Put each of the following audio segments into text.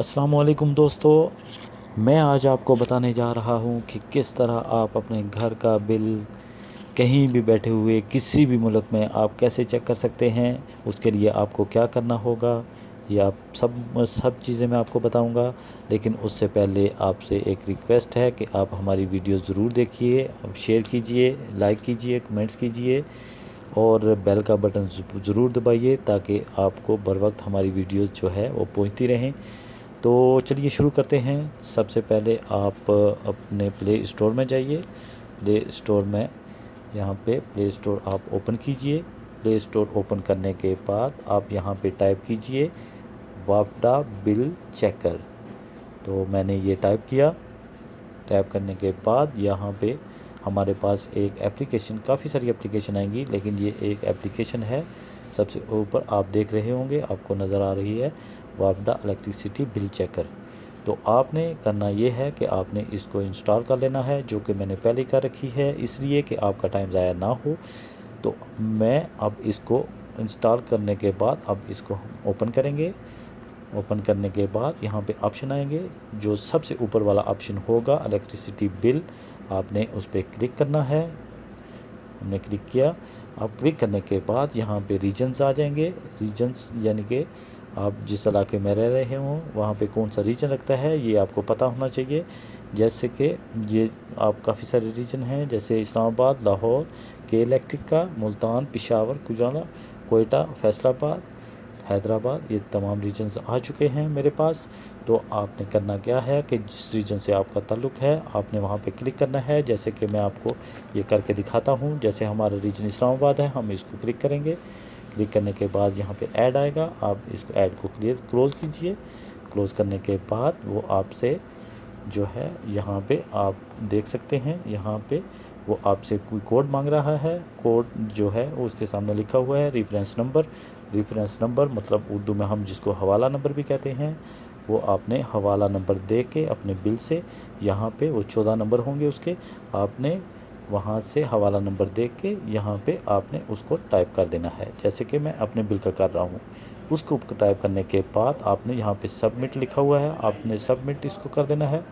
अस्सलाम वालेकुम दोस्तों, मैं आज आपको बताने जा रहा हूँ कि किस तरह आप अपने घर का बिल कहीं भी बैठे हुए किसी भी मुल्क में आप कैसे चेक कर सकते हैं। उसके लिए आपको क्या करना होगा ये आप सब चीज़ें मैं आपको बताऊंगा। लेकिन उससे पहले आपसे एक रिक्वेस्ट है कि आप हमारी वीडियो ज़रूर देखिए, शेयर कीजिए, लाइक कीजिए, कमेंट्स कीजिए और बेल का बटन ज़रूर दबाइए ताकि आपको बर वक्त हमारी वीडियोज़ जो है वो पहुँचती रहें। तो चलिए शुरू करते हैं। सबसे पहले आप अपने प्ले स्टोर में जाइए। प्ले स्टोर में यहाँ पे प्ले स्टोर आप ओपन कीजिए। प्ले स्टोर ओपन करने के बाद आप यहाँ पे टाइप कीजिए वापडा बिल चेकर। तो मैंने ये टाइप किया। टाइप करने के बाद यहाँ पे हमारे पास एक एप्लीकेशन, काफ़ी सारी एप्लीकेशन आएंगी लेकिन ये एक एप्लीकेशन है। सबसे ऊपर आप देख रहे होंगे, आपको नज़र आ रही है वापडा इलेक्ट्रिसिटी बिल चेकर। तो आपने करना ये है कि आपने इसको इंस्टॉल कर लेना है, जो कि मैंने पहले कर रखी है इसलिए कि आपका टाइम ज़ाया ना हो। तो मैं अब इसको इंस्टॉल करने के बाद अब इसको हम ओपन करेंगे। ओपन करने के बाद यहाँ पे ऑप्शन आएंगे, जो सबसे ऊपर वाला ऑप्शन होगा इलेक्ट्रिसिटी बिल, आपने उस पर क्लिक करना है। हमने क्लिक किया। अब क्लिक करने के बाद यहाँ पे रीजन्स आ जाएंगे। रीजन्स यानी कि आप जिस इलाके में रह रहे हों वहाँ पे कौन सा रीजन रखता है ये आपको पता होना चाहिए। जैसे कि ये आप काफ़ी सारे रीजन हैं, जैसे इस्लामाबाद, लाहौर, के इलेक्ट्रिक का, मुल्तान, पेशावर, गुजरात, कोयटा, फैसलाबाद, हैदराबाद, ये तमाम रीजन्स आ चुके हैं मेरे पास। तो आपने करना क्या है कि जिस रीजन से आपका ताल्लुक़ है आपने वहाँ पे क्लिक करना है। जैसे कि मैं आपको ये करके दिखाता हूँ। जैसे हमारा रीजन इस्लामाबाद है, हम इसको क्लिक करेंगे। क्लिक करने के बाद यहाँ पे ऐड आएगा, आप इसको ऐड को क्लोज़ कीजिए। क्लोज़ करने के बाद वो आपसे जो है यहाँ पे आप देख सकते हैं, यहाँ पे वो आपसे कोई कोड मांग रहा है। कोड जो है वो उसके सामने लिखा हुआ है रेफरेंस नंबर। रेफरेंस नंबर मतलब उर्दू में हम जिसको हवाला नंबर भी कहते हैं, वो आपने हवाला नंबर दे के अपने बिल से यहाँ पे वो 14 नंबर होंगे उसके, आपने वहाँ से हवाला नंबर दे के यहाँ पे आपने उसको टाइप कर देना है। जैसे कि मैं अपने बिल का कर रहा हूँ। उसको टाइप करने के बाद आपने यहाँ पे सबमिट लिखा हुआ है, आपने सबमिट इसको कर देना है।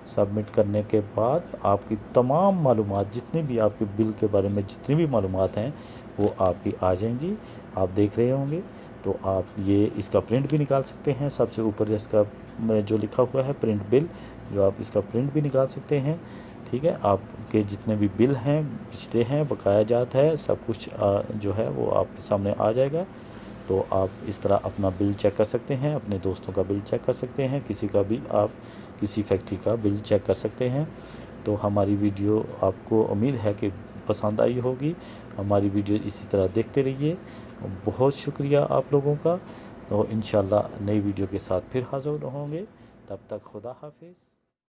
सबमिट करने के बाद आपकी तमाम मालूमात, जितने भी आपके बिल के बारे में जितनी भी मालूमात हैं वो आपकी आ जाएंगी। आप देख रहे होंगे। तो आप ये इसका प्रिंट भी निकाल सकते हैं। सबसे ऊपर इसका जो लिखा हुआ है प्रिंट बिल, जो आप इसका प्रिंट भी निकाल सकते हैं। ठीक है, आपके जितने भी बिल हैं, पिछले हैं, बकाया जात है, सब कुछ जो है वो आपके सामने आ जाएगा। तो आप इस तरह अपना बिल चेक कर सकते हैं, अपने दोस्तों का बिल चेक कर सकते हैं, किसी का भी आप किसी फैक्ट्री का बिल चेक कर सकते हैं। तो हमारी वीडियो आपको उम्मीद है कि पसंद आई होगी। हमारी वीडियो इसी तरह देखते रहिए। बहुत शुक्रिया आप लोगों का। तो इंशाल्लाह नई वीडियो के साथ फिर हाज़िर होंगे। तब तक खुदा हाफिज़।